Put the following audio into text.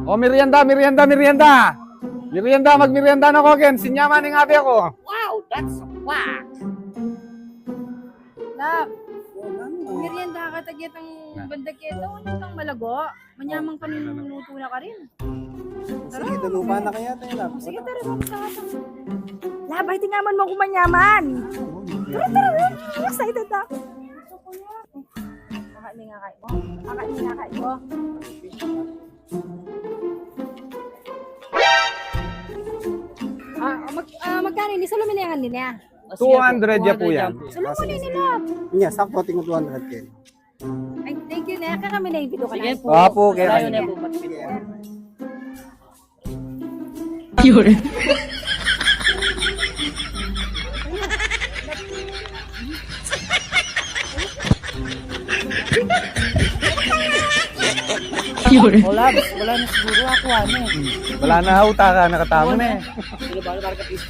O, merienda. Merienda, magmerienda na ko, Ken. Sinyaman ng ate ako. Wow, that's a quack. Lab, merienda ka tagyat ang bandag kito. Ano kang malago? Manyamang panuluto na ka rin. Sige, tulupa na kaya tayo, lab. Sige, tara, magkakasang. Lab, ay tingaman mo kumanyaman. Tara. Excited ako. Kakain nga kain mo. Magkano ni Salominahan din niya? 200 ya po yan. Salominahan ni Lab. Iya, sakto tingin 200 kayo. Ay, thank you na. Kaya kami na-invito ka Sige na. po. Opo, kaya Tayo kayo. na po magpito. Wala na siguro ako ano eh. Wala na hauta ka, nakatamo na eh. Sige ba, marka please,